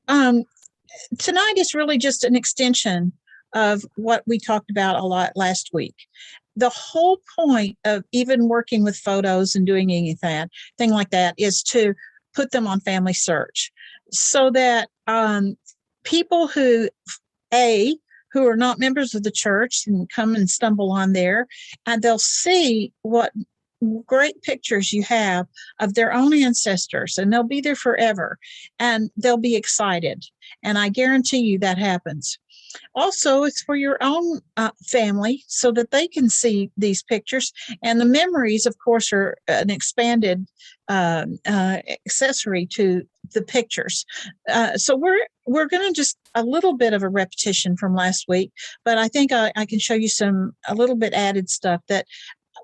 um, tonight is really just an extension of what we talked about a lot last week. The whole point of even working with photos and doing anything like that is to put them on Family Search so that people who are not members of the church and come and stumble on there, and they'll see what great pictures you have of their own ancestors, and they'll be there forever, and they'll be excited. And I guarantee you that happens. Also, it's for your own family so that they can see these pictures. And the memories, of course, are an expanded accessory to the pictures. So we're going to just a little bit of a repetition from last week, but I think I can show you a little bit added stuff that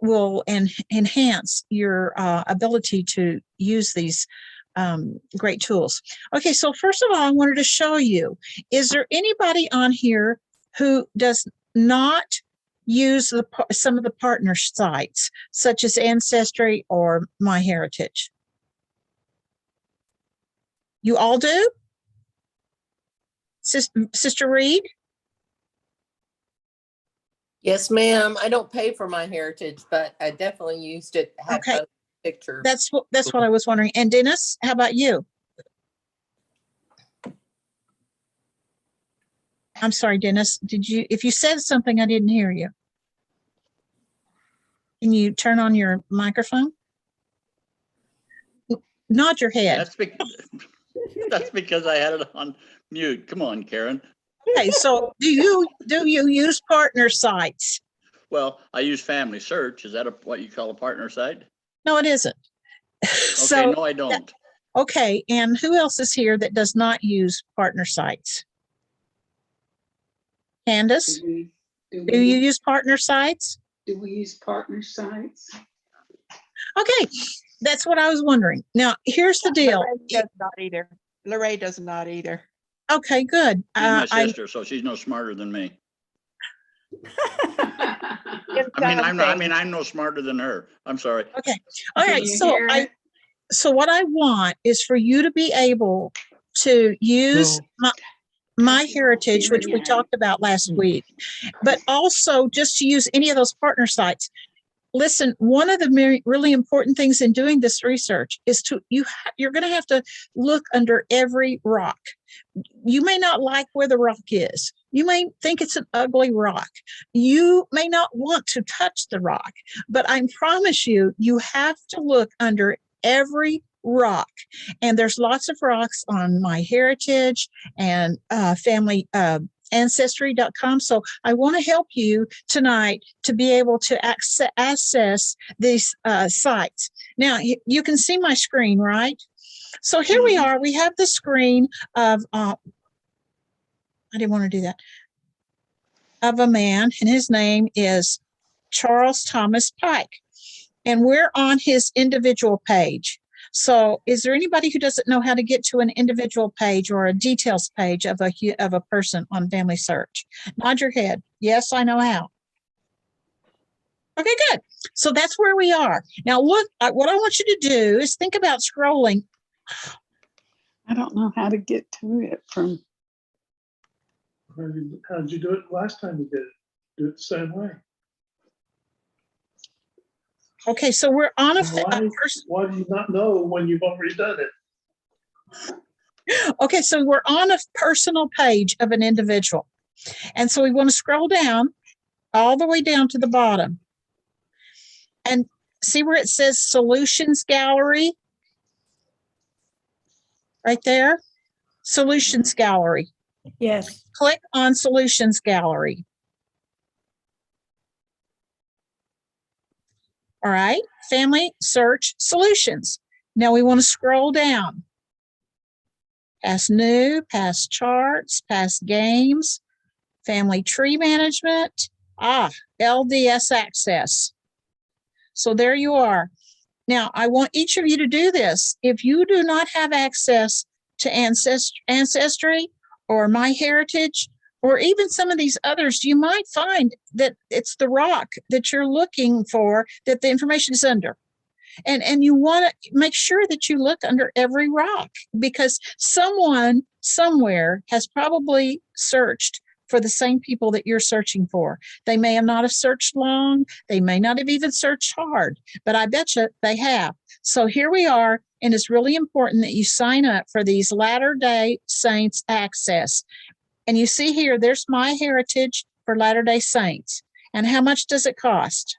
will enhance your ability to use these great tools. Okay, so first of all, I wanted to show you, is there anybody on here who does not use some of the partner sites, such as Ancestry or MyHeritage? You all do? Sister Reed? Yes, ma'am. I don't pay for MyHeritage, but I definitely used it. Okay. Picture. That's what I was wondering. And Dennis, how about you? I'm sorry, Dennis. If you said something, I didn't hear you. Can you turn on your microphone? Nod your head. That's because I had it on mute. Come on, Karen. Okay, so do you use partner sites? Well, I use Family Search. Is that what you call a partner site? No, it isn't. Okay, no, I don't. Okay, and who else is here that does not use partner sites? Candace, do you use partner sites? Do we use partner sites? Okay, that's what I was wondering. Now, here's the deal. Lorraine does not either. Okay, good. She's my sister, so she's no smarter than me. I'm no smarter than her. I'm sorry. Okay. All right. So what I want is for you to be able to use MyHeritage, which we talked about last week, but also just to use any of those partner sites. Listen, one of the really important things in doing this research is you're going to have to look under every rock. You may not like where the rock is. You may think it's an ugly rock. You may not want to touch the rock, but I promise you, you have to look under every rock. And there's lots of rocks on MyHeritage and family Ancestry.com. So I want to help you tonight to be able to access these sites. Now, you can see my screen, right? So here we are. We have the screen of, I didn't want to do that, of a man, and his name is Charles Thomas Pike. And we're on his individual page. So is there anybody who doesn't know how to get to an individual page or a details page of a person on Family Search? Nod your head. Yes, I know how. Okay, good. So that's where we are. Now, look, what I want you to do is think about scrolling. I don't know how to get to it from. How did you do it last time you did it? Do it the same way. Okay, so we're on a why do you not know when you've already done it? Okay, so we're on a personal page of an individual. And so we want to scroll down all the way down to the bottom. And see where it says Solutions Gallery? Right there? Solutions Gallery. Yes. Click on Solutions Gallery. All right, Family Search Solutions. Now we want to scroll down. Past New, past Charts, past Games, Family Tree Management, LDS Access. So there you are. Now I want each of you to do this. If you do not have access to Ancestry or MyHeritage, or even some of these others, you might find that it's the rock that you're looking for that the information is under. And you want to make sure that you look under every rock, because someone somewhere has probably searched for the same people that you're searching for. They may have not have searched long. They may not have even searched hard, but I bet you they have. So here we are. And it's really important that you sign up for these Latter-day Saints access. And you see here, there's My Heritage for Latter-day Saints. And how much does it cost?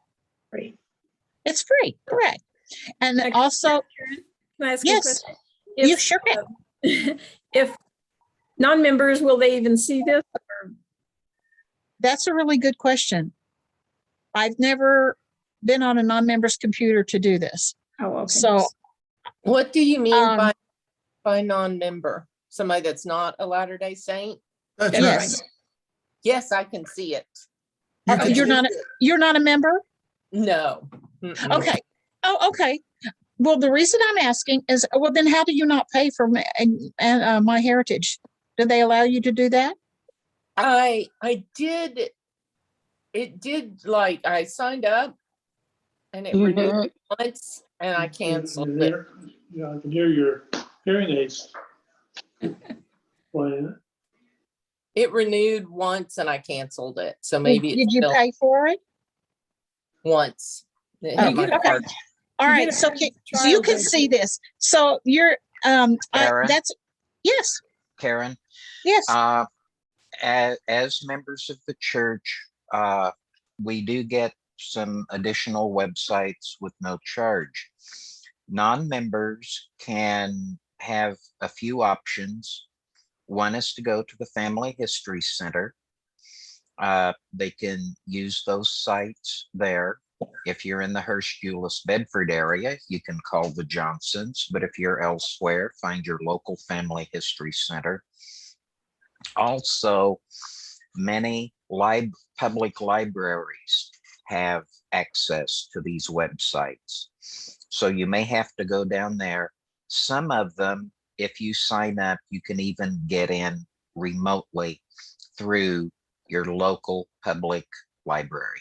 Free. It's free, correct. And Okay. also, Can I ask you a yes, question? you sure can. If non-members, will they even see this? That's a really good question. I've never been on a non-member's computer to do this. Oh, okay. So, What do you mean Um, by non-member? Somebody that's not a Latter-day Saint? That's yes. right. Yes, I can see it. You can You're not a member? No. Mm-mm. Okay. Oh, okay. Well, the reason I'm asking is, well, then how do you not pay for My Heritage? Do they allow you to do that? I did. It did, like, I signed up and it You renewed hear it? once and I canceled You it. hear- Yeah, I can hear your hearing aids playing. It renewed once and I canceled it. So maybe Did it's you still pay for it? once. It Oh, hit my okay. card. All You right. get a So, free so you trial can version. see this. So you're, Karen? yes, Karen, yes. as members of the church, we do get some additional websites with no charge. Non-members can have a few options. One is to go to the Family History Center. They can use those sites there. If you're in the Hurst-Euless-Bedford area, you can call the Johnsons, but if you're elsewhere, find your local Family History Center. Also, many public libraries have access to these websites. So you may have to go down there. Some of them, if you sign up, you can even get in remotely through your local public library.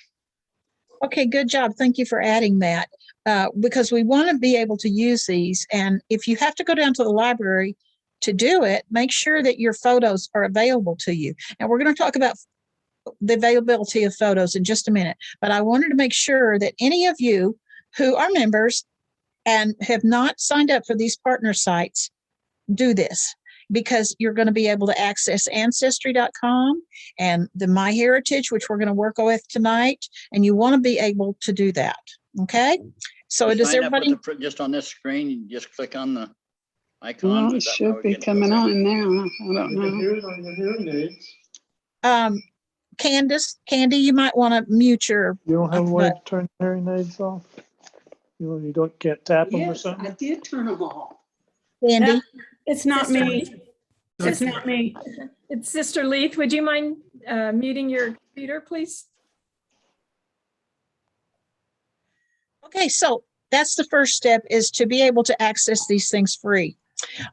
Okay, good job. Thank you for adding that, because we want to be able to use these. And if you have to go down to the library to do it, make sure that your photos are available to you. And we're going to talk about the availability of photos in just a minute. But I wanted to make sure that any of you who are members and have not signed up for these partner sites do this, because you're going to be able to access ancestry.com and the My Heritage, which we're going to work with tonight. And you want to be able to do that. Okay. So You does sign up with everybody? just on this screen, you just click on the Well, icon. it should be coming on now. I don't You can know. hear it on your hearing aids. Candy, you might want to mute your. You don't have a way but- to turn your hearing aids off? Can't tap them or Yes, I something? did turn them off. Candy. It's not Sister me. Leith. It's not me. It's Sister Leith. Would you mind muting your computer, please? Okay, so that's the first step, is to be able to access these things free.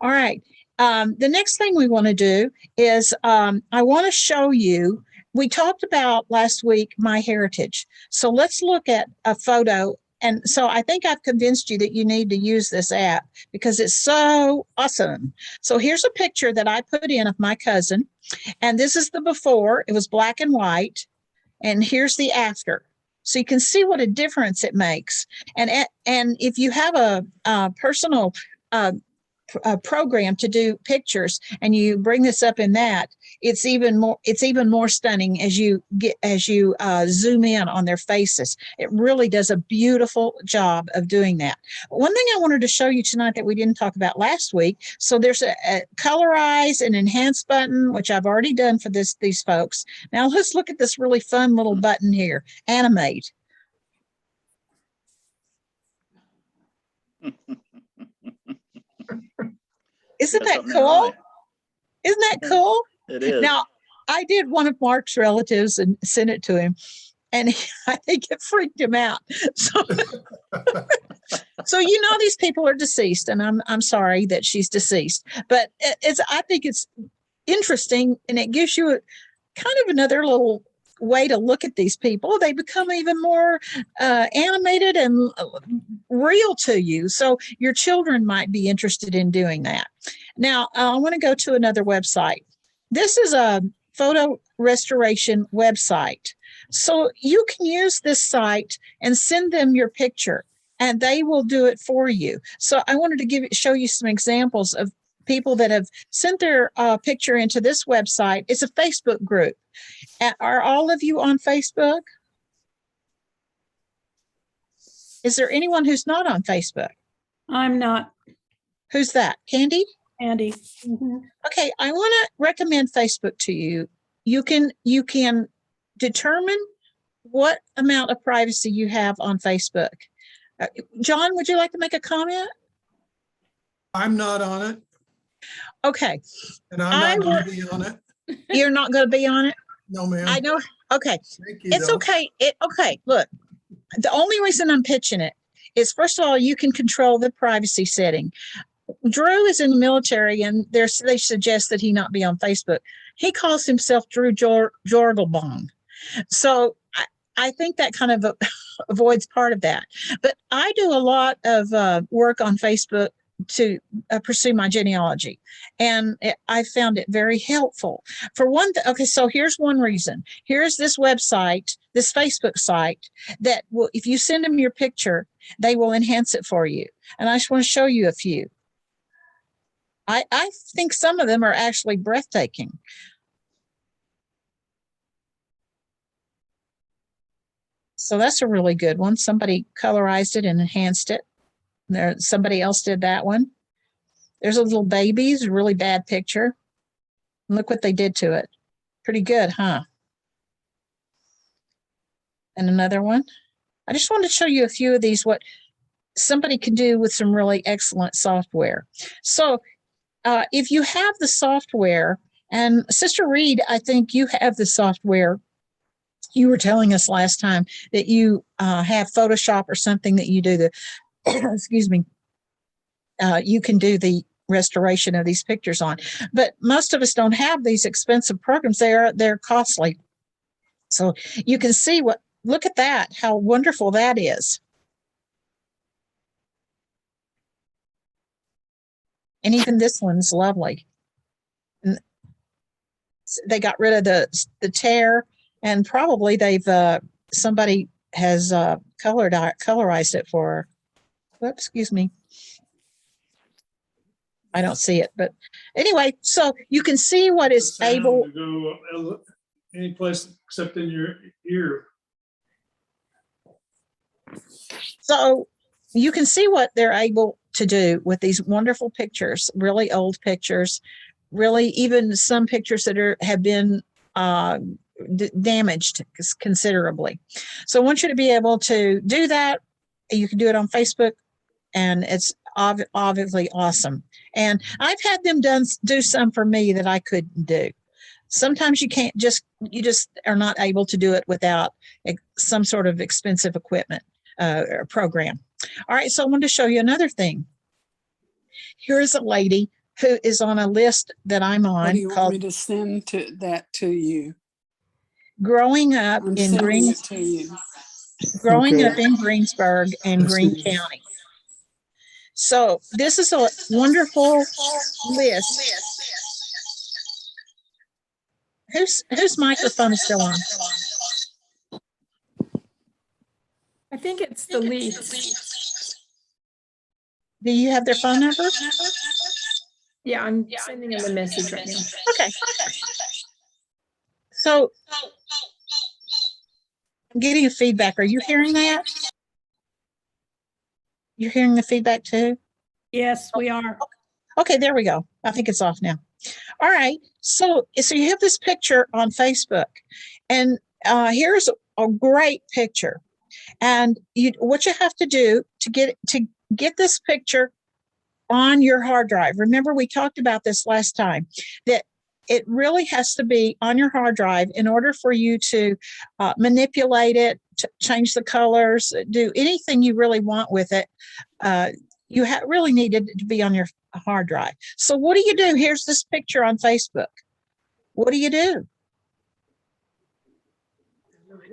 All right. The next thing we want to do is I want to show you, we talked about last week My Heritage. So let's look at a photo. And so I think I've convinced you that you need to use this app because it's so awesome. So here's a picture that I put in of my cousin. And this is the before. It was black and white. And here's the after. So you can see what a difference it makes. And if you have a personal program to do pictures and you bring this up in that, it's even more stunning as you zoom in on their faces. It really does a beautiful job of doing that. One thing I wanted to show you tonight that we didn't talk about last week. So there's a Colorize and Enhance button, which I've already done for these folks. Now let's look at this really fun little button here, Animate. Isn't that Something in cool? eye. Isn't that cool? It is. Now, I did one of Mark's relatives and sent it to him, and I think it freaked him out. So, these people are deceased, and I'm sorry that she's deceased, but I think it's interesting, and it gives you kind of another little way to look at these people, they become even more animated and real to you. So your children might be interested in doing that. Now, I want to go to another website. This is a photo restoration website. So you can use this site and send them your picture and they will do it for you. So I wanted to show you some examples of people that have sent their picture into this website. It's a Facebook group. Are all of you on Facebook? Is there anyone who's not on Facebook? I'm not, Who's that? Candy? Andy. Okay, I want to recommend Facebook to you. You can determine what amount of privacy you have on Facebook. John, would you like to make a comment? I'm not on it, Okay. and I'm not going to be on it. You're not going to be on it? No, ma'am. I know. Okay. Thank you, It's though. okay. Okay, look, the only reason I'm pitching it is, first of all, you can control the privacy setting. Drew is in the military, and they suggest that he not be on Facebook. He calls himself Drew Jorgelbong. So I think that kind of avoids part of that. But I do a lot of work on Facebook to pursue my genealogy, and I found it very helpful. For one, okay, so here's one reason. Here's this website, this Facebook site that will, if you send them your picture, they will enhance it for you. And I just want to show you a few. I think some of them are actually breathtaking. So that's a really good one. Somebody colorized it and enhanced it. Somebody else did that one. There's a little baby's really bad picture. Look what they did to it. Pretty good, huh? And another one. I just wanted to show you a few of these, what somebody can do with some really excellent software. So if you have the software, and Sister Reed, I think you have the software. You were telling us last time that you have Photoshop or something that you do the, excuse me, you can do the restoration of these pictures on. But most of us don't have these expensive programs. They're costly. So you can see look at that, how wonderful that is. And even this one's lovely. And they got rid of the tear, and probably somebody has colorized it for her. Whoops, excuse me. I don't see it, but anyway, so you can see what is able to go any place except in your ear. So you can see what they're able to do with these wonderful pictures, really old pictures, really even some pictures that have been damaged considerably. So I want you to be able to do that. You can do it on Facebook, and it's obviously awesome. And I've had them do some for me that I couldn't do. Sometimes you just are not able to do it without some sort of expensive equipment or program. All right, so I wanted to show you another thing. Here's a lady who is on a list that I'm on. What do you want me to send that to you? Growing up I'm in sending it to you. growing Okay. up in Greensburg and Greene County. So this is a wonderful list. Whose microphone is still on? I think it's the Leafs. Do you have their phone number? Yeah, I'm sending them a message right now. Okay. So I'm getting a feedback. Are you hearing that? You're hearing the feedback too? Yes, we are. Okay, there we go. I think it's off now. All right. So you have this picture on Facebook, and here's a great picture. And what you have to do to get this picture on your hard drive. Remember, we talked about this last time, that it really has to be on your hard drive in order for you to manipulate it, to change the colors, do anything you really want with it. You really needed to be on your hard drive. So what do you do? Here's this picture on Facebook. What do?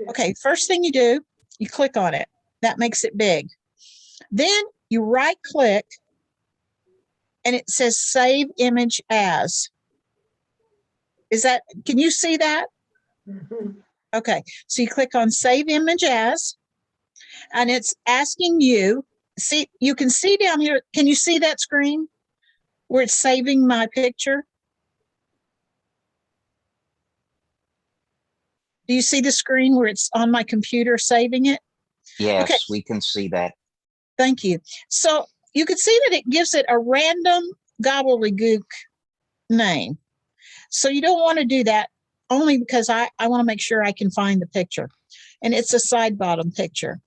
Okay, first thing you do, you click on it. That makes it big. Then you right click and it says save image as. Can you see that? Okay, so you click on save image as, and it's asking you, you can see down here, can you see that screen where it's saving my picture? Do you see the screen where it's on my computer saving it? Yes, Okay. we can see that. Thank you. So you can see that it gives it a random gobbledygook name. So you don't want to do that, only because I want to make sure I can find the picture. And it's a side bottom picture.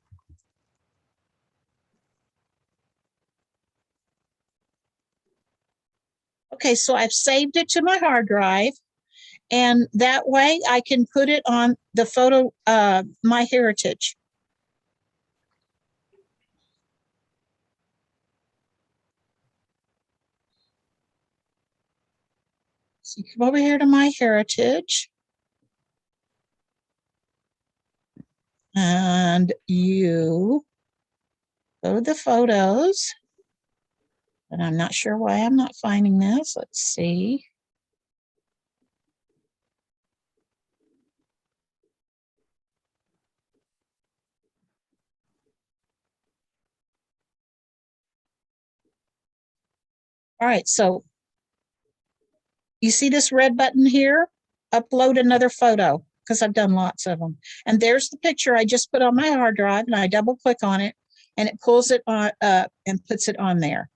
Okay, so I've saved it to my hard drive, and that way I can put it on the photo, My Heritage. So you come over here to My Heritage, and you go to the photos, and I'm not sure why I'm not finding this. Let's see. All right, so you see this red button here? Upload another photo, because I've done lots of them. And there's the picture I just put on my hard drive, and I double click on it, and it pulls it on and puts it on there.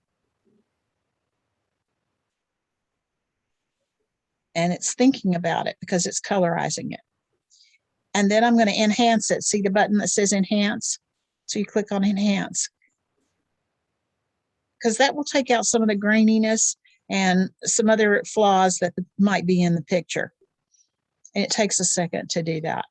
And it's thinking about it because it's colorizing it. And then I'm going to enhance it. See the button that says enhance? So you click on enhance, because that will take out some of the graininess and some other flaws that might be in the picture. And it takes a second to do that.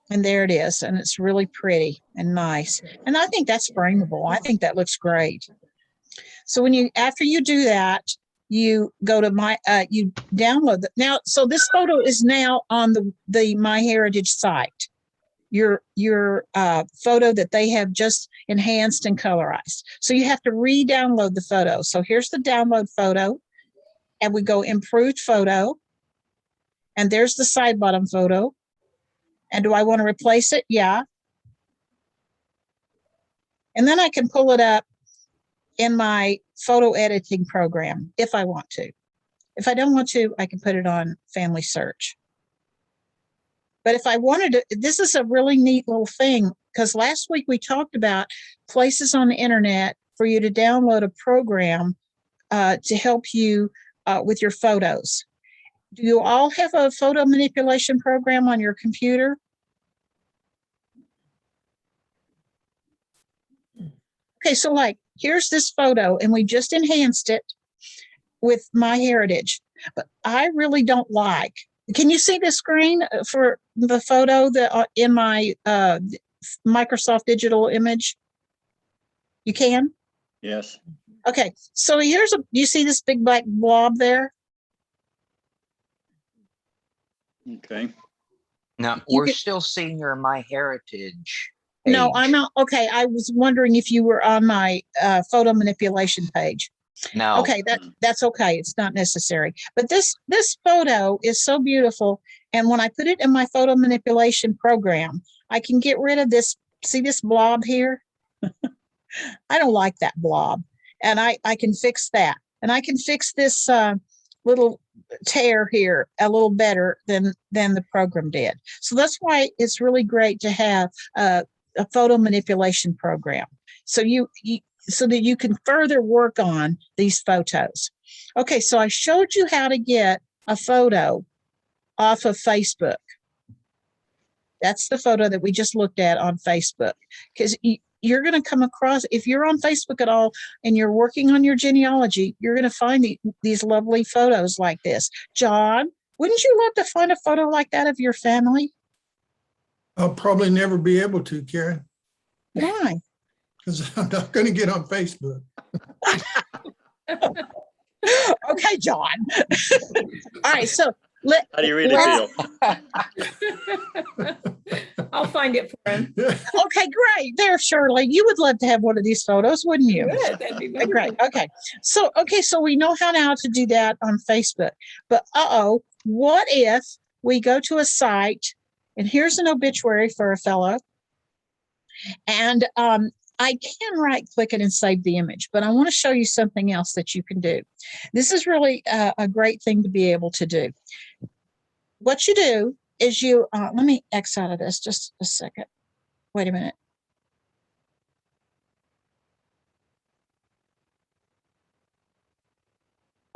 And there it is. And it's really pretty and nice. And I think that's frameable. I think that looks great. So after you do that, you go to you download it. Now, so this photo is now on the MyHeritage site. Your photo that they have just enhanced and colorized. So you have to re-download the photo. So here's the download photo, and we go improved photo, and there's the side bottom photo. And do I want to replace it? Yeah. And then I can pull it up in my photo editing program if I want to. If I don't want to, I can put it on Family Search. But if I wanted to, this is a really neat little thing, because last week we talked about places on the internet for you to download a program to help you with your photos. Do you all have a photo manipulation program on your computer? Okay, so like, here's this photo, and we just enhanced it with MyHeritage, but I really don't like. Can you see the screen for the photo that in my Microsoft Digital Image? You can? Yes. Okay, so do you see this big black blob there? Okay. Now, we're still seeing your MyHeritage. No, page. I'm not. Okay, I was wondering if you were on my photo manipulation page. No. Okay, that's okay. It's not necessary. But this photo is so beautiful. And when I put it in my photo manipulation program, I can get rid of this. See this blob here? I don't like that blob. And I can fix that. And I can fix this little tear here a little better than the program did. So that's why it's really great to have a photo manipulation program. So so that you can further work on these photos. Okay, so I showed you how to get a photo off of Facebook. That's the photo that we just looked at on Facebook. Because you're going to come across, if you're on Facebook at all and you're working on your genealogy, you're going to find these lovely photos like this. John, wouldn't you love to find a photo like that of your family? I'll probably never be able to, Karen, Why? because I'm not going to get on Facebook. Okay, John. All right, so How do you really Well- feel? I'll find it for him. Okay, great. There, Shirley, you would love to have one of these photos, wouldn't you? Good, that'd be Great. wonderful. Okay. So we know how now to do that on Facebook. But what if we go to a site and here's an obituary for a fellow, and I can right click it and save the image, but I want to show you something else that you can do. This is really a great thing to be able to do. What you do is you, let me X out of this just a second. Wait a minute.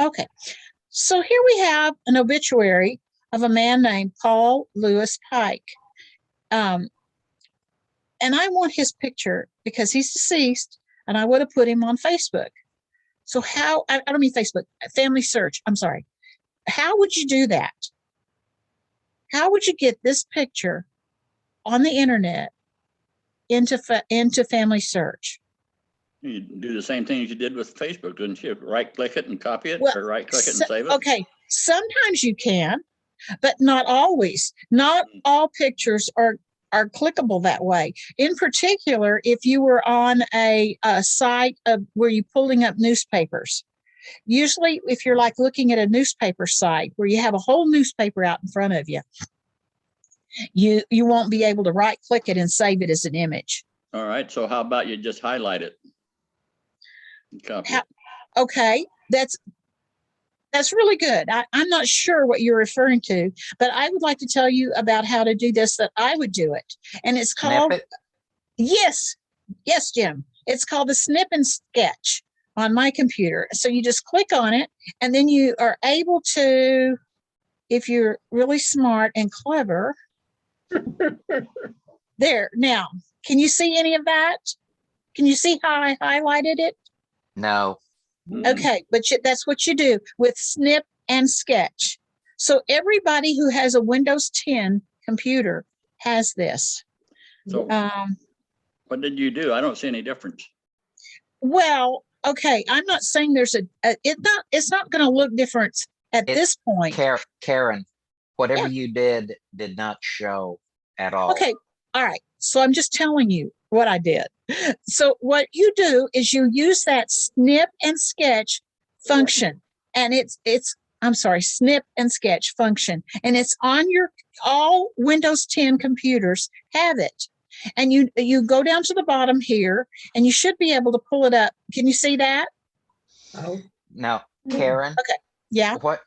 Okay, so here we have an obituary of a man named Paul Lewis Pike. And I want his picture because he's deceased and I would have put him on Facebook. So how, I don't mean Facebook, Family Search, I'm sorry. How would you do that? How would you get this picture on the internet into Family Search? You do the same thing as you did with Facebook, didn't you? Right click it and copy it, Well, or right click it and save it? Okay, sometimes you can, but not always. Not all pictures are clickable that way. In particular, if you were on a site of where you're pulling up newspapers. Usually, if you're like looking at a newspaper site where you have a whole newspaper out in front of you, you won't be able to right click it and save it as an image. All right, so how about you just highlight it? And copy it. Okay, that's really good. I'm not sure what you're referring to, but I would like to tell you about how to do this, that I would do it. And it's called, Snip it? yes, Jim. It's called the Snip and Sketch on my computer. So you just click on it and then you are able to, if you're really smart and clever, there. Now, can you see any of that? Can you see how I highlighted it? No. Okay, but that's what you do with Snip and Sketch. So everybody who has a Windows 10 computer has this. So what did you do? I don't see any difference. Well, okay, I'm not saying there's it's not going to look different at this point. Karen, whatever Yeah. you did not show at all. Okay, all right. So I'm just telling you what I did. So what you do is you use that Snip and Sketch function, and it's I'm sorry, Snip and Sketch function, and it's on all Windows 10 computers have it. And you go down to the bottom here, and you should be able to pull it up. Can you see that? Now, Karen, Okay. Yeah. what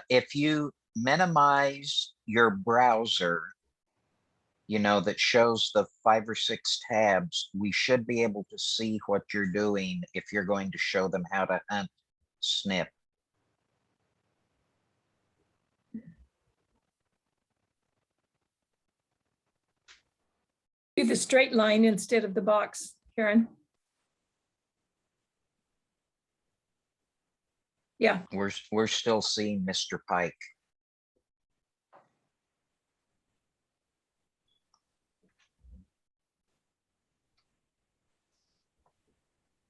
if you minimize your browser, that shows the 5 or 6 tabs, we should be able to see what you're doing if you're going to show them how to hunt Snip. Do the straight line instead of the box, Karen. Yeah, We're still seeing Mr. Pike.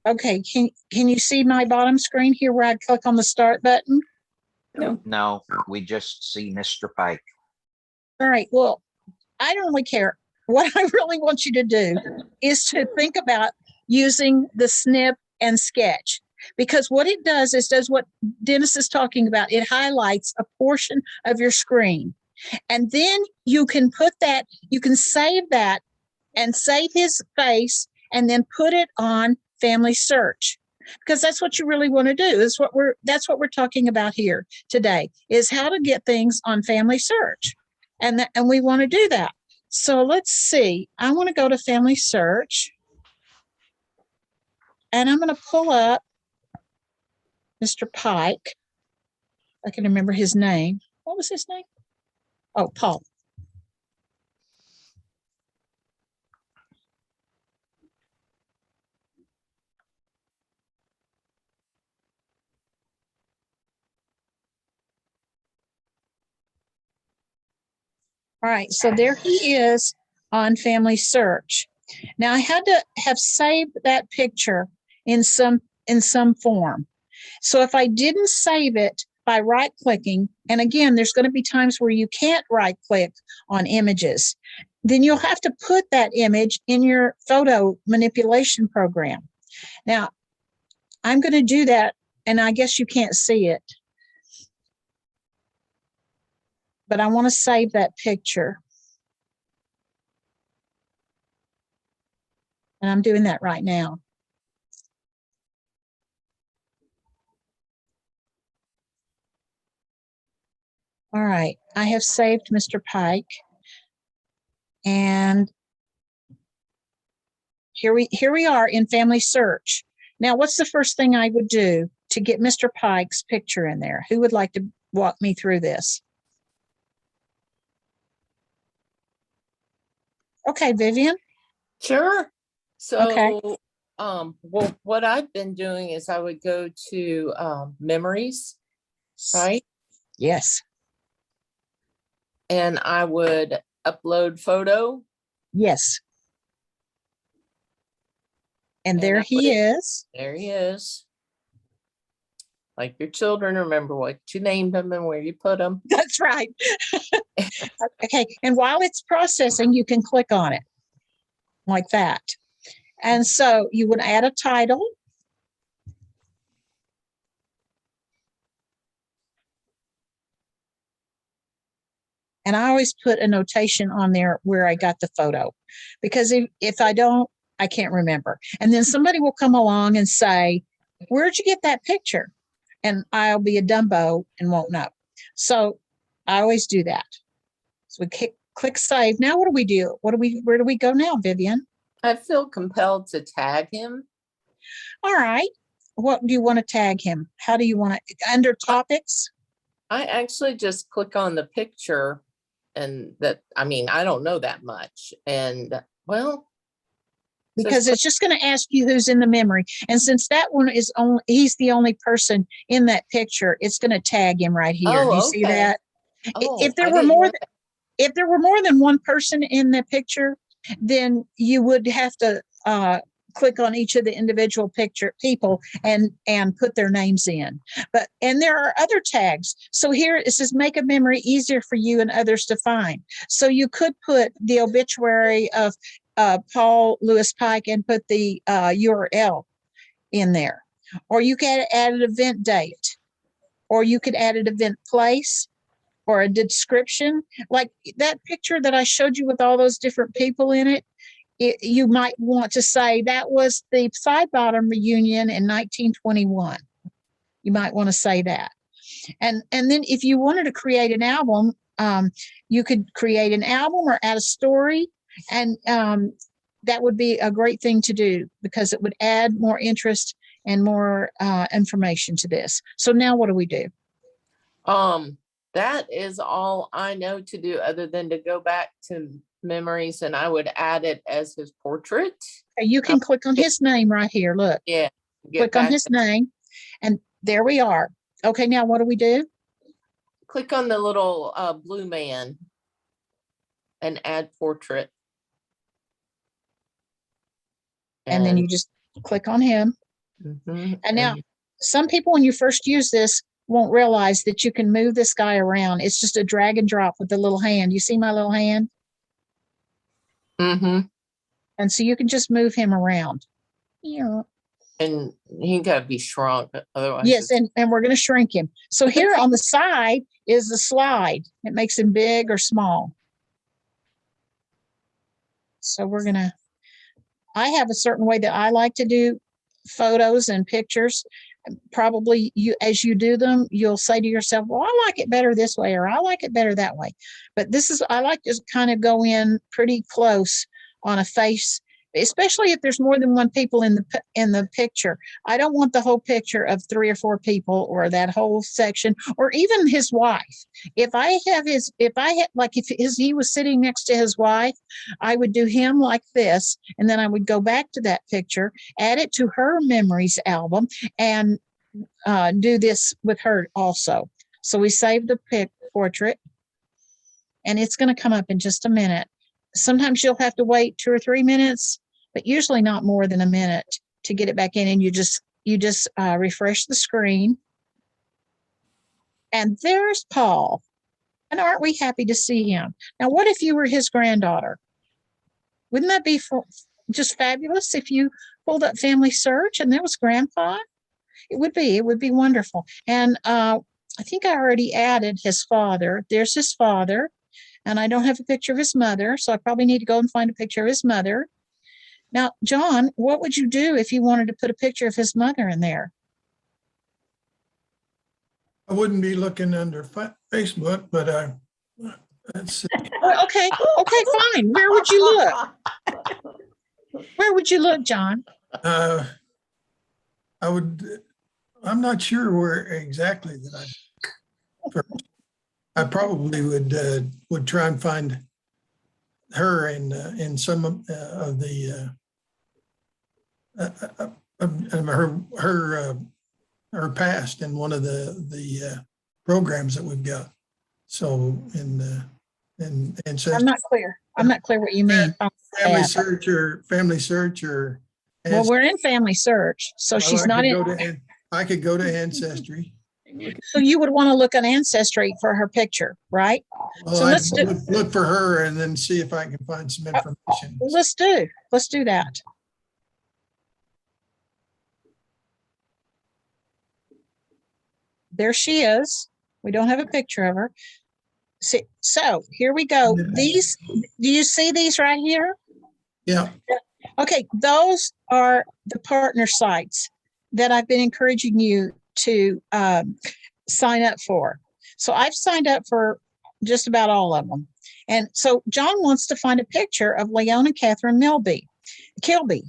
Okay. Can you see my bottom screen here where I click on the start button? no, No, we just see Mr. Pike. All right. Well, I don't really care. What I really want you to do is to think about using the Snip and Sketch, because what it does what Dennis is talking about. It highlights a portion of your screen, and then you can save that and save his face and then put it on Family Search, because that's what you really want to do. That's what we're talking about here today, is how to get things on Family Search. And we want to do that. So let's see. I want to go to Family Search, and I'm going to pull up Mr. Pike. I can remember his name. What was his name? Oh, Paul. All right, so there he is on Family Search. Now I had to have saved that picture in some form. So if I didn't save it, by right clicking. And again, there's going to be times where you can't right click on images. Then you'll have to put that image in your photo manipulation program. Now, I'm going to do that, and I guess you can't see it, but I want to save that picture. And I'm doing that right now. All right, I have saved Mr. Pike. And here we are in Family Search. Now, what's the first thing I would do to get Mr. Pike's picture in there? Who would like to walk me through this? Okay, Vivian. Sure. Okay. So, well, what I've been doing is I would go to memories, right? Yes. And I would upload photo. Yes. And And there I he is. There he is. Like your children, remember what you named them and where you put them. That's right. Okay. And while it's processing, you can click on it like that. And so you would add a title. And I always put a notation on there where I got the photo, because if I don't, I can't remember. And then somebody will come along and say, where'd you get that picture? And I'll be a Dumbo and won't know. So I always do that. So we click save. Now what do we do? Where do we go now, Vivian? I feel compelled to tag him. All right. What do you want to tag him? How do you want to, under topics? I actually just click on the picture, and that, I mean, I don't know that much. And well, Because it's just going to ask you who's in the memory. And since that one is only, he's the only person in that picture, it's going to tag him right here. Oh, Do you see okay. that? Oh, If there I were didn't more know than, if there were more than one person in the picture, then you would have to click on each of the individual people and put their names in. And there are other tags. So here it says make a memory easier for you and others to find. So you could put the obituary of Paul Lewis Pike and put the URL in there. Or you could add an event date, or you could add an event place, or a description. Like that picture that I showed you with all those different people in it, you might want to say that was the side bottom reunion in 1921. You might want to say that. And then if you wanted to create an album, you could create an album or add a story. And that would be a great thing to do, because it would add more interest and more information to this. So now what do we do? That is all I know to do, other than to go back to memories, and I would add it as his portrait. You can click on his name right here. Look. Yeah. Click on his name, and there we are. Okay, now what do we do? Click on the little blue man and add portrait. And then you just click on him. Mhm. And now some people, when you first use this, won't realize that you can move this guy around. It's just a drag and drop with the little hand. You see my little hand? Mm-hmm. And so you can just move him around. Yeah. And he got to be shrunk, otherwise. Yes, and we're going to shrink him. So here on the side is the slide. It makes him big or small. So we're going to, I have a certain way that I like to do photos and pictures. Probably you, as you do them, you'll say to yourself, well, I like it better this way, or I like it better that way. But this is, I like to kind of go in pretty close on a face, especially if there's more than one people in the picture. I don't want the whole picture of 3 or 4 people, or that whole section, or even his wife. If he was sitting next to his wife, I would do him like this, and then I would go back to that picture, add it to her memories album, and do this with her also. So we save the portrait, and it's going to come up in just a minute. Sometimes you'll have to wait 2 or 3 minutes, but usually not more than a minute to get it back in. And you just refresh the screen. And there's Paul. And aren't we happy to see him? Now, what if you were his granddaughter? Wouldn't that be just fabulous if you pulled up Family Search and there was Grandpa? It would be wonderful. And I think I already added his father. There's his father. And I don't have a picture of his mother, so I probably need to go and find a picture of his mother. Now, John, what would you do if you wanted to put a picture of his mother in there? I wouldn't be looking under Facebook, but let's see. Well, okay, fine. Where would you look? Where would you look, John? I'm not sure where exactly that I probably would try and find her in some of the her past in one of the programs that we've got. So so I'm not clear. I'm not clear what you mean. Family Search or. Well, we're in Family Search, so she's not in. I could go to Ancestry. So you would want to look on Ancestry for her picture, right? Well, So let's look for her and then see if I can find some information. Let's do that. There she is. We don't have a picture of her. See, so here we go. These, do you see these right here? Yeah. Okay, those are the partner sites that I've been encouraging you to sign up for. So I've signed up for just about all of them. And so John wants to find a picture of Leona Catherine Kilby.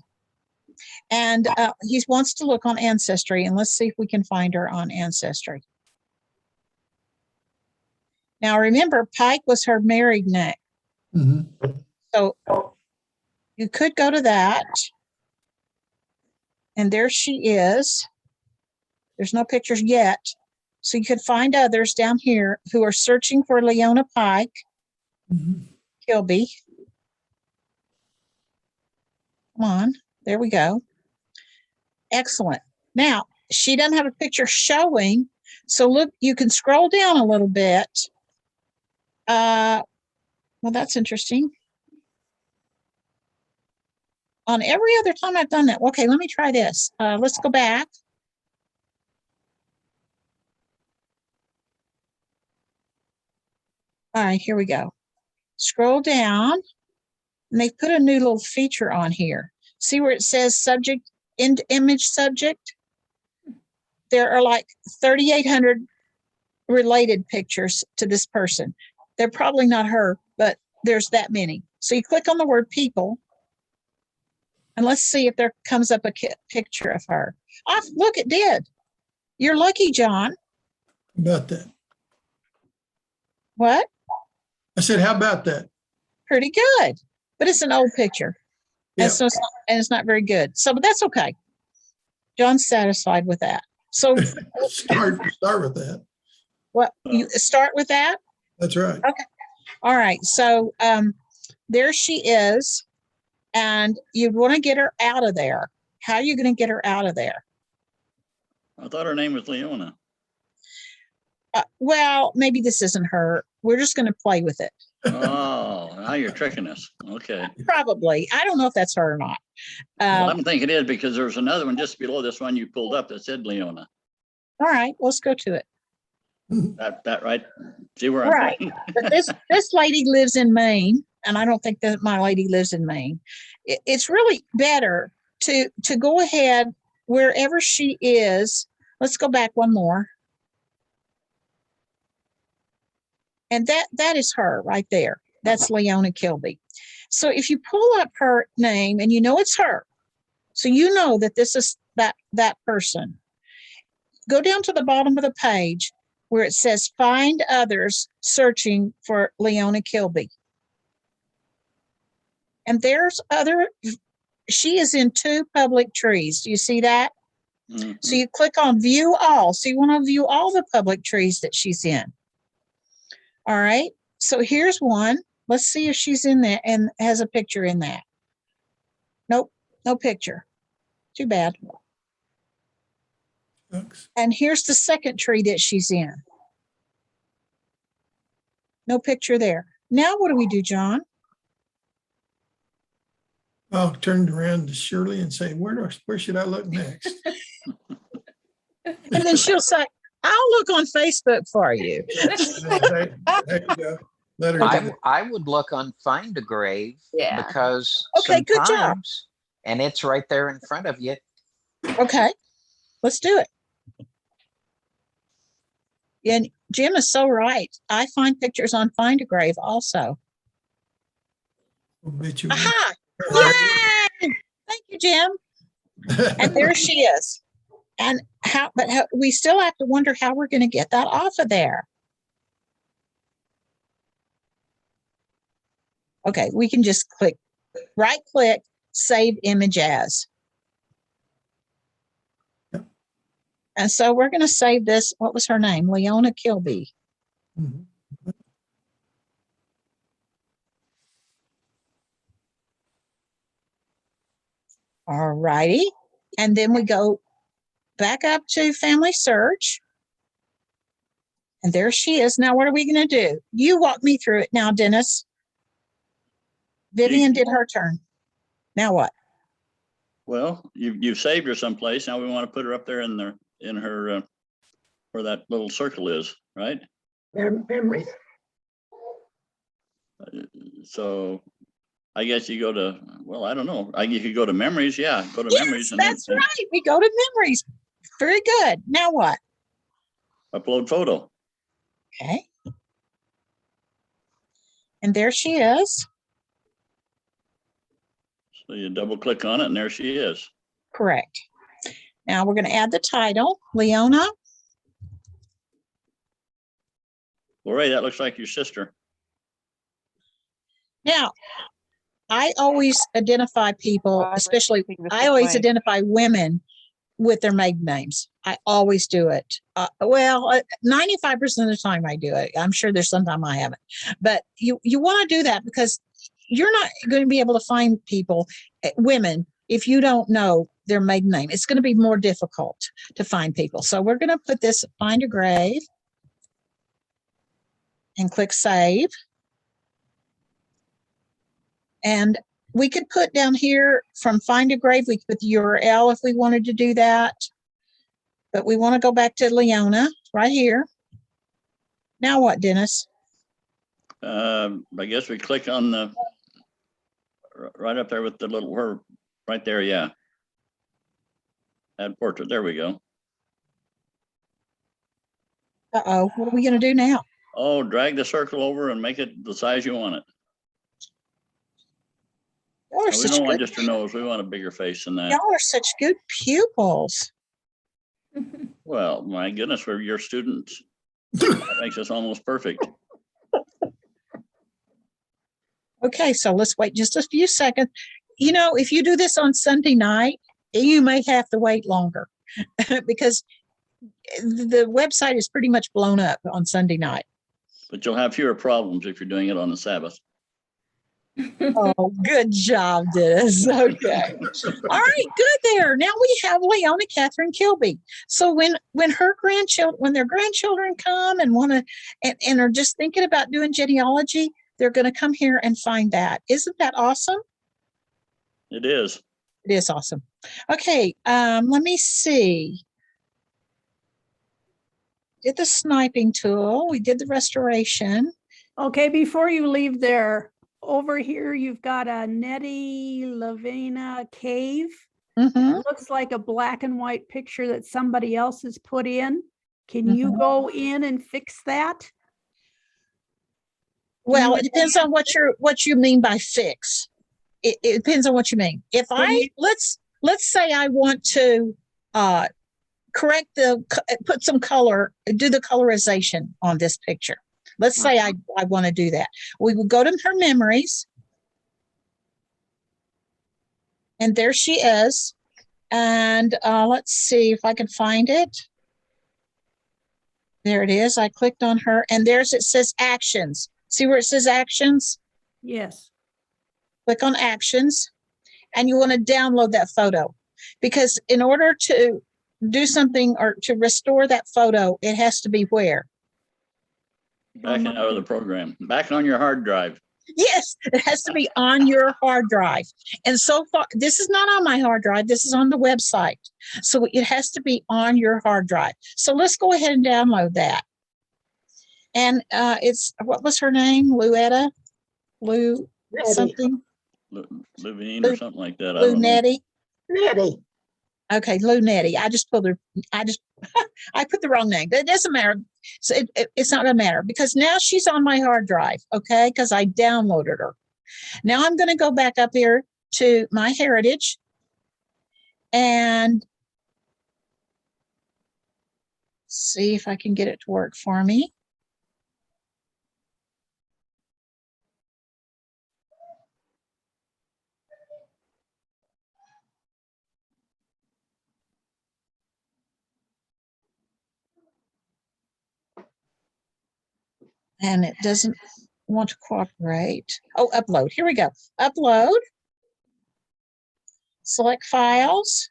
And he wants to look on Ancestry, and let's see if we can find her on Ancestry. Now, remember, Pike was her married name. Mm-hmm. So you could go to that. And there she is. There's no pictures yet. So you could find others down here who are searching for Leona Pike Kilby. Come on. There we go. Excellent. Now, she doesn't have a picture showing. So look, you can scroll down a little bit. Well, that's interesting. On every other time I've done that. Okay, let me try this. Let's go back. All right, here we go. Scroll down, and they put a new little feature on here. See where it says subject, image subject? There are like 3,800 related pictures to this person. They're probably not her, but there's that many. So you click on the word people, and let's see if there comes up a picture of her. Oh, look, it did. You're lucky, John. About that. What? I said, how about that? Pretty good, but it's an old picture. Yeah. And so it's not very good. So, but that's okay. John's satisfied with that. So start with that. Well, you start with that? That's right. Okay. All right. So there she is. And you want to get her out of there. How are you going to get her out of there? I thought her name was Leona. Well, maybe this isn't her. We're just going to play with it. Oh, now you're tricking us. Okay. Probably. I don't know if that's her or not. Well, I don't think it is because there's another one just below this one you pulled up that said Leona. All right. Let's go to it. That right? See where I'm Right. going? But this lady lives in Maine, and I don't think that my lady lives in Maine. It's really better to go ahead wherever she is. Let's go back one more. And that is her right there. That's Leona Kilby. So if you pull up her name and you know it's her, so you know that this is that person, go down to the bottom of the page where it says find others searching for Leona Kilby. And there's she is in 2 public trees. Do you see that? Mm-hmm. So you click on view all. So you want to view all the public trees that she's in. All right. So here's one. Let's see if she's in there and has a picture in that. Nope. No picture. Too bad. Thanks. And here's the second tree that she's in. No picture there. Now what do we do, John? I'll turn around to Shirley and say, where should I look next? And then she'll say, I'll look on Facebook for you. There you go. Let her do it. I would look on Find a Grave Yeah. because Okay, good job. sometimes, and it's right there in front of you. Okay, let's do it. And Jim is so right. I find pictures on Find a Grave also. Obituary. Aha! Yay! Thank you, Jim. And there she is. And we still have to wonder how we're going to get that off of there. Okay, we can just right click, save image as. Yep. And so we're going to save this. What was her name? Leona Kilby. Mhm. All righty. And then we go back up to Family Search. And there she is. Now, what are we going to do? You walk me through it now, Dennis. Vivian did her turn. Now what? Well, you've saved her someplace. Now we want to put her up there in her where that little circle is, right? Memories. So I guess you go to, well, I don't know. You could go to memories. Yeah, go to Yes, memories. that's right. We go to memories. Very good. Now what? Upload photo. Okay. And there she is. So you double click on it and there she is. Correct. Now we're going to add the title, Leona. Lori, that looks like your sister. Now, I always identify people, especially I always identify women with their maiden names. I always do it. 95% of the time I do it. I'm sure there's some time I haven't. But you want to do that because you're not going to be able to find people, women, if you don't know their maiden name. It's going to be more difficult to find people. So we're going to put this Find a Grave and click Save. And we could put down here from Find a Grave, we could put the URL if we wanted to do that. But we want to go back to Leona right here. Now what, Dennis? I guess we click on the right up there with the little her right there. Yeah. Add portrait. There we go. Uh-oh, what are we going to do now? Oh, drag the circle over and make it the size you want it. Y'all are We such don't want good, just her nose. We want a bigger face than that. y'all are such good pupils. Well, my goodness, we're your students. That makes us almost perfect. Okay, so let's wait just a few seconds. You know, if you do this on Sunday night, you may have to wait longer because the website is pretty much blown up on Sunday night. But you'll have fewer problems if you're doing it on the Sabbath. Oh, good job, Dennis. Okay. All right, good there. Now we have Leona Catherine Kilby. So when their grandchildren come and want to and are just thinking about doing genealogy, they're going to come here and find that. Isn't that awesome? It is. It is awesome. Okay, let me see. Did the sniping tool. We did the restoration. Okay, before you leave there, over here, you've got a Nettie Lavina cave. Mhm. It looks like a black and white picture that somebody else has put in. Can you go in and fix that? Well, it depends on what you mean by fix. It depends on what you mean. If let's say I want to put some color, do the colorization on this picture. Let's say I want to do that. We will go to her memories. And there she is. And let's see if I can find it. There it is. I clicked on her and it says actions. See where it says actions? Yes. Click on actions and you want to download that photo because in order to do something or to restore that photo, it has to be where? Backing out of the program, back on your hard drive. Yes, it has to be on your hard drive. And so far, this is not on my hard drive. This is on the website. So it has to be on your hard drive. So let's go ahead and download that. And it's, what was her name? Luetta? Lou something? Levine or something like that. I don't know. Nettie? Nettie. Okay, Lou Nettie. I put the wrong name. It doesn't matter. So it's not gonna matter because now she's on my hard drive, okay? Because I downloaded her. Now I'm gonna go back up here to my heritage and see if I can get it to work for me. And it doesn't want to cooperate. Oh, upload. Here we go. Upload. Select files.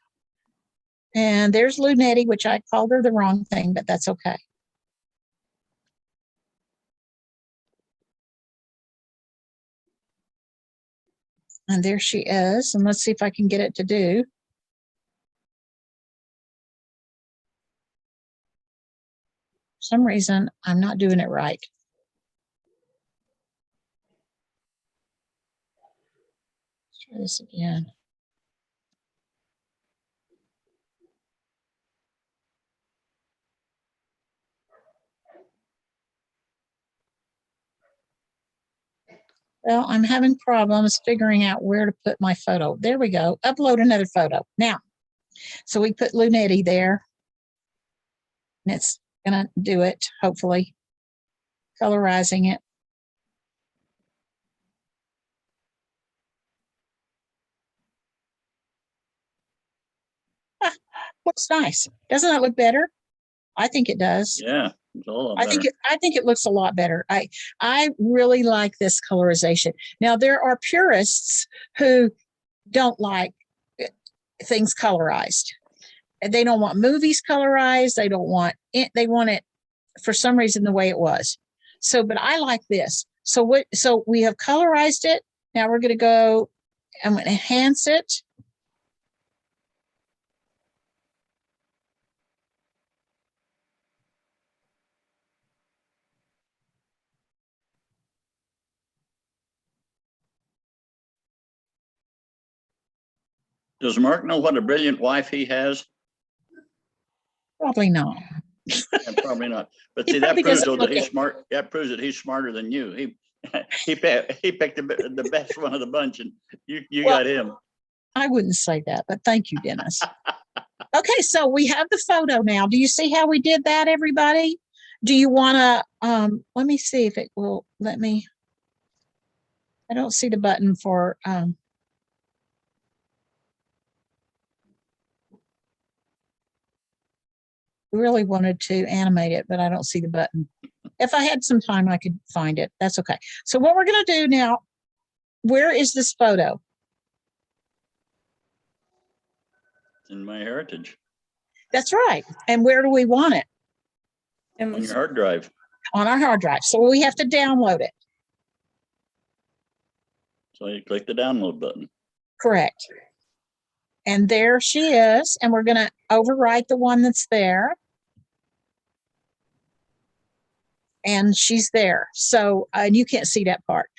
And there's Lunetti, which I called her the wrong thing, but that's okay. And there she is. And let's see if I can get it to do. For some reason, I'm not doing it right. Let's try this again. Well, I'm having problems figuring out where to put my photo. There we go. Upload another photo. Now, so we put Lunetti there. And it's going to do it, hopefully. Colorizing it. Looks nice. Doesn't that look better? I think it does. Yeah, it's all a lot I better. think it looks a lot better. I really like this colorization. Now there are purists who don't like things colorized. They don't want movies colorized. They don't want it. They want it for some reason the way it was. So, but I like this. So we have colorized it. Now we're going to go. I'm going to enhance it. Does Mark know what a brilliant wife he has? Probably not. Yeah, probably not. But He see, that probably proves doesn't though that look he's it. smart. That proves that he's smarter than you. He picked the best one of the bunch, and you Well, got him. I wouldn't say that, but thank you, Dennis. Okay, so we have the photo now. Do you see how we did that, everybody? Do you want to, let me see if it will let me. I don't see the button for, really wanted to animate it, but I don't see the button. If I had some time, I could find it. That's okay. So what we're going to do now, where is this photo? In my heritage, That's right. And where do we want it? And on your hard drive. On our hard drive. So we have to download it. So you click the download button. Correct. And there she is. And we're going to overwrite the one that's there. And she's there. So you can't see that part.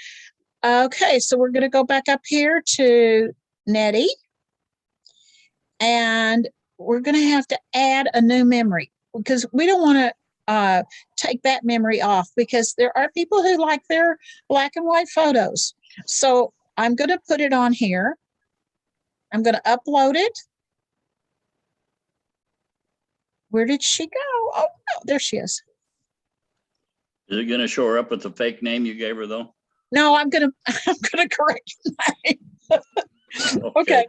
Okay, so we're going to go back up here to Nettie. And we're going to have to add a new memory because we don't want to take that memory off because there are people who like their black and white photos. So I'm going to put it on here. I'm going to upload it. Where did she go? Oh, no, there she is. Is it going to show her up with the fake name you gave her though? No, I'm going to correct the name. Okay.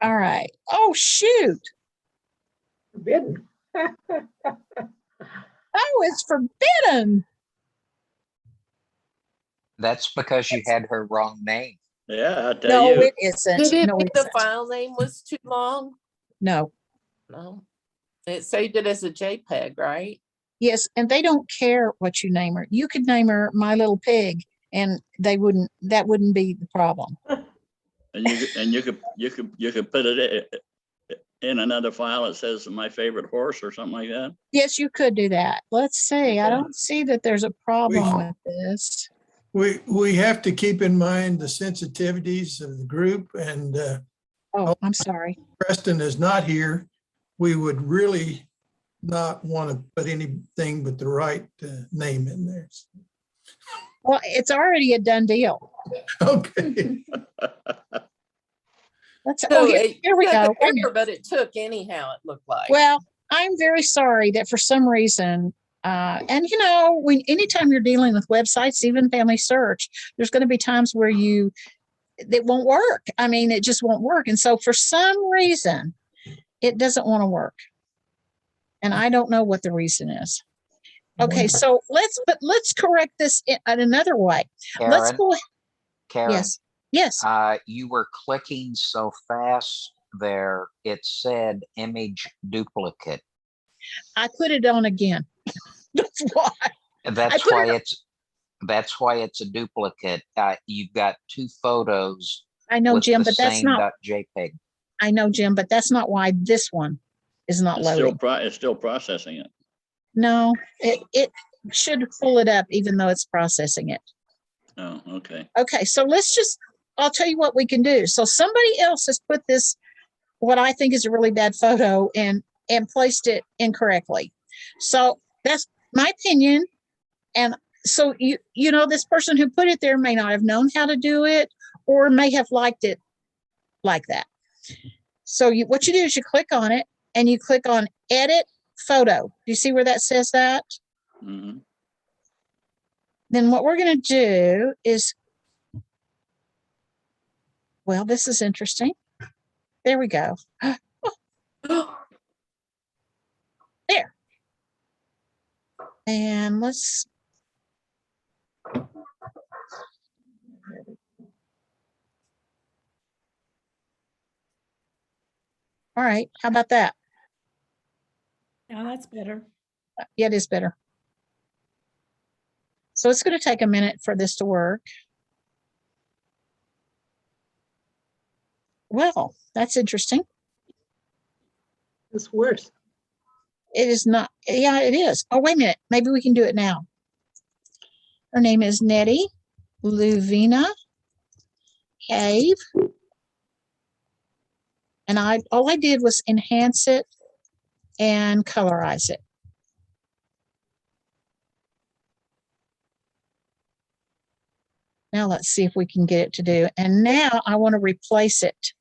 All right. Oh, shoot. Forbidden. Oh, it's forbidden. That's because you had her wrong name. Yeah, I tell No, you. it isn't. Did it No, mean it the isn't. file name was too long? No. No. It saved it as a JPEG, right? Yes, and they don't care what you name her. You could name her My Little Pig, and that wouldn't be the problem. And you could put it in another file that says my favorite horse or something like that. Yes, you could do that. Let's see. I Okay. don't see that there's a problem with this. We have to keep in mind the sensitivities of the group, and Oh, I'm sorry. Preston is not here. We would really not want to put anything but the right name in there. Well, it's already a done deal. Okay. Let's, So here we it took go. an Wait a error, minute. but it took anyhow, it looked like. Well, I'm very sorry that for some reason, and you know, anytime you're dealing with websites, even Family Search, there's going to be times where it won't work. I mean, it just won't work. And so for some reason, it doesn't want to work. And I don't know what the reason is. Okay, so let's correct this in another way. Let's Karen, go. Karen, Yes. you were clicking so fast there, it said image duplicate. I put it on again. That's why. That's put why it's a duplicate. You've got two photos I know, with Jim, the but that's same not. .jpeg. I know, Jim, but that's not why this one is not loading. It's still processing it. No, it should pull it up even though it's processing it. Oh, okay. Okay, so I'll tell you what we can do. So somebody else has put this, what I think is a really bad photo, and placed it incorrectly. So that's my opinion. And so you know, this person who put it there may not have known how to do it, or may have liked it like that. So what you do is you click on it and you click on edit photo. Do you see where that says that? Mm-hmm. Then what we're going to do is, well, this is interesting. There we go. There. And let's. All right. How about that? Now that's better. Yeah, it is better. So it's going to take a minute for this to work. Well, that's interesting. It's worse. It is not. Yeah, it is. Oh, wait a minute. Maybe we can do it now. Her name is Nettie Luvina Cave. And all I did was enhance it and colorize it. Now let's see if we can get it to do. And now I want to replace it.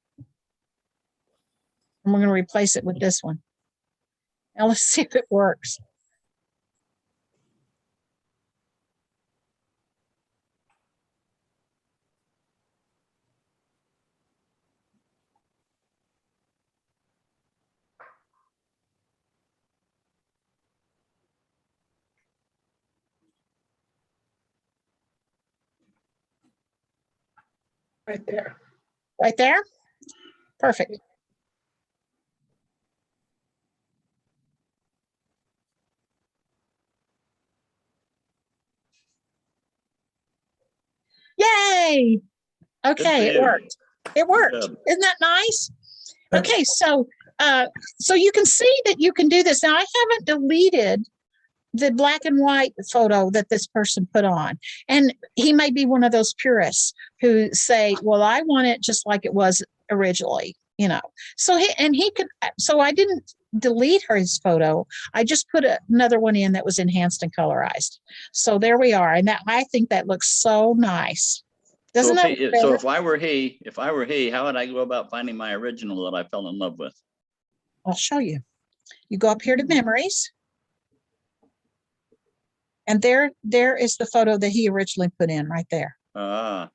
And we're going to replace it with this one. Now let's see if it works. Right there. Right there? Perfect. Yay! Okay, it worked. It worked. Isn't that nice? Okay, so you can see that you can do this. Now, I haven't deleted the black and white photo that this person put on. And he may be one of those purists who say, well, I want it just like it was originally, you know. So I didn't delete his photo. I just put another one in that was enhanced and colorized. So there we are. And I think that looks so nice. Doesn't So that? if I were he, how would I go about finding my original that I fell in love with? I'll show you. You go up here to memories. And there is the photo that he originally put in right there. Ah,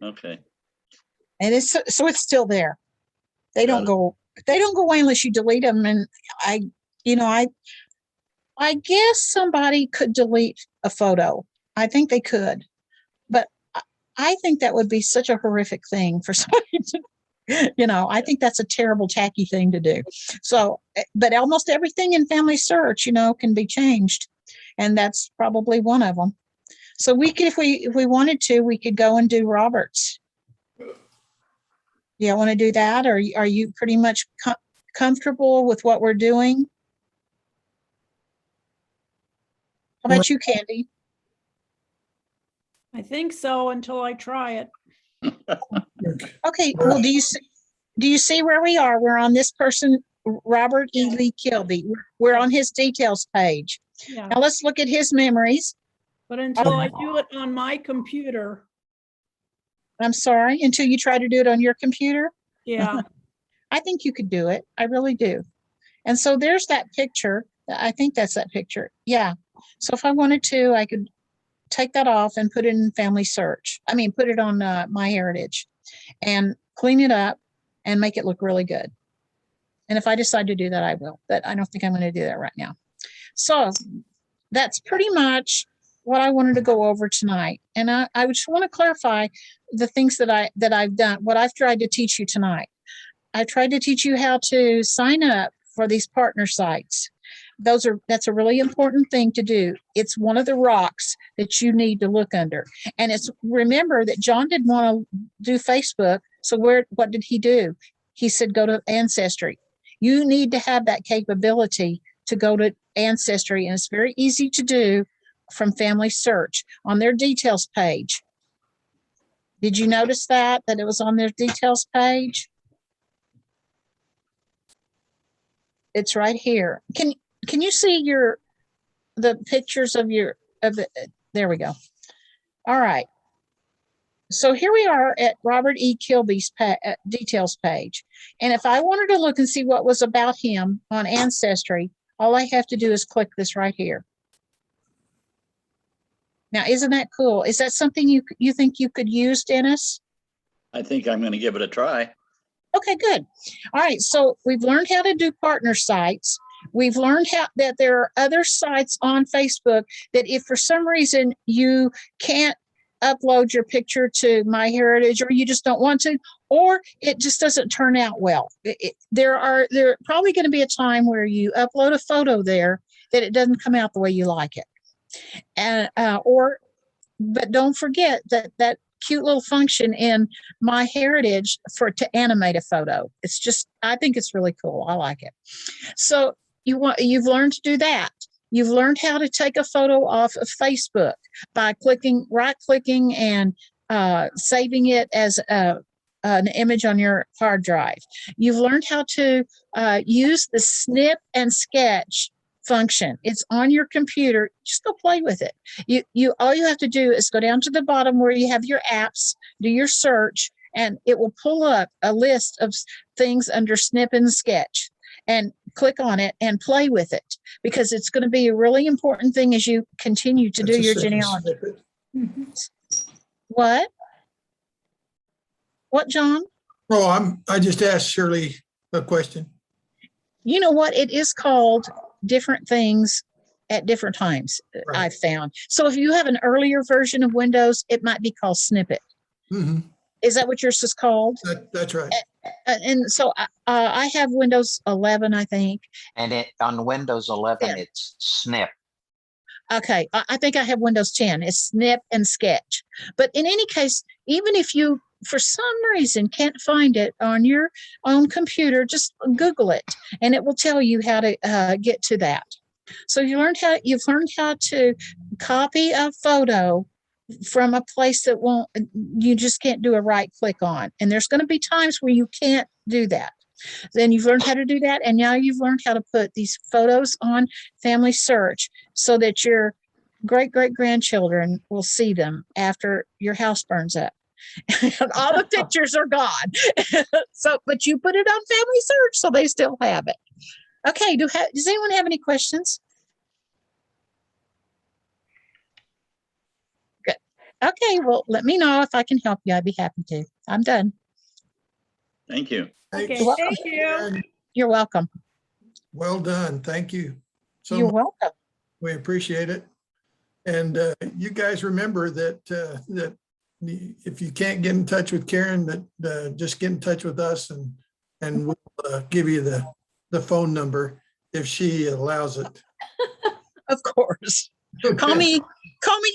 okay. And it's still there. They don't go away unless you delete them. And I guess somebody could delete a photo. I think they could, but I think that would be such a horrific thing for somebody to. You know, I think that's a terrible, tacky thing to do. So, but almost everything in Family Search, you know, can be changed. And that's probably one of them. So we could, if we wanted to, we could go and do Robert's. Yeah, want to do that? Or are you pretty much comfortable with what we're doing? How about you, Candy? I think so until I try it. Okay, well, do you see where we are? We're on this person, Robert E. Lee Kilby. We're on his details page. Yeah, Now let's look at his memories. but until I do it on my computer, I'm sorry, until you try to do it on your computer. yeah. I think you could do it. I really do. And so there's that picture. I think that's that picture. Yeah. So if I wanted to, I could take that off and put it in Family Search. I mean, put it on MyHeritage and clean it up and make it look really good. And if I decide to do that, I will, but I don't think I'm going to do that right now. So that's pretty much what I wanted to go over tonight. And I just want to clarify the things that I've done, what I've tried to teach you tonight. I tried to teach you how to sign up for these partner sites. That's a really important thing to do. It's one of the rocks that you need to look under. And remember that John didn't want to do Facebook. So what did he do? He said, go to Ancestry. You need to have that capability to go to Ancestry. And it's very easy to do from Family Search on their details page. Did you notice that it was on their details page? It's right here. Can you see the pictures of there we go. All right. So here we are at Robert E. Kilby's details page. And if I wanted to look and see what was about him on Ancestry, all I have to do is click this right here. Now, isn't that cool? Is that something you think you could use, Dennis? I think I'm going to give it a try. Okay, good. All right. So we've learned how to do partner sites. We've learned that there are other sites on Facebook that if for some reason you can't upload your picture to MyHeritage or you just don't want to, or it just doesn't turn out well. There probably going to be a time where you upload a photo there that it doesn't come out the way you like it. And but don't forget that cute little function in MyHeritage to animate a photo. It's just, I think it's really cool. I like it. So you've learned to do that. You've learned how to take a photo off of Facebook by right-clicking and saving it as an image on your hard drive. You've learned how to use the Snip and Sketch function. It's on your computer. Just go play with it. All you have to do is go down to the bottom where you have your apps, do your search, and it will pull up a list of things under Snip and Sketch. And click on it and play with it, because it's going to be a really important thing as you continue to do your genealogy. What, John? Oh, I just asked Shirley a question. You know what? It is called different things at different times, Right. I've found. So if you have an earlier version of Windows, it might be called Snippet. Mm-hmm. Is that what yours is called? That's right. And so I have Windows 11, I think. And on Windows 11, Yeah. it's Snip. Okay, I think I have Windows 10. It's Snip and Sketch. But in any case, even if you, for some reason, can't find it on your own computer, just Google it, and it will tell you how to get to that. So you've learned how to copy a photo from a place that you just can't do a right click on. And there's going to be times where you can't do that. Then you've learned how to do that. And now you've learned how to put these photos on Family Search so that your great-great-grandchildren will see them after your house burns up. All the pictures are gone. But you put it on Family Search, so they still have it. Okay, does anyone have any questions? Good. Okay, well, let me know if I can help you. I'd be happy to. I'm done. Thank you. Okay, You're welcome. thank you. You're welcome. Well done. Thank you. So You're much. welcome. We appreciate it. And you guys remember that if you can't get in touch with Karen, but just get in touch with us and we'll give you the phone number if she allows it. Of course. Call Okay. me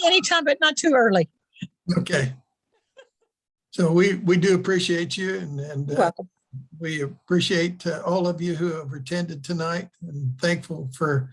anytime, but not too early. Okay. So we do appreciate you and You're welcome. we appreciate all of you who have attended tonight and thankful for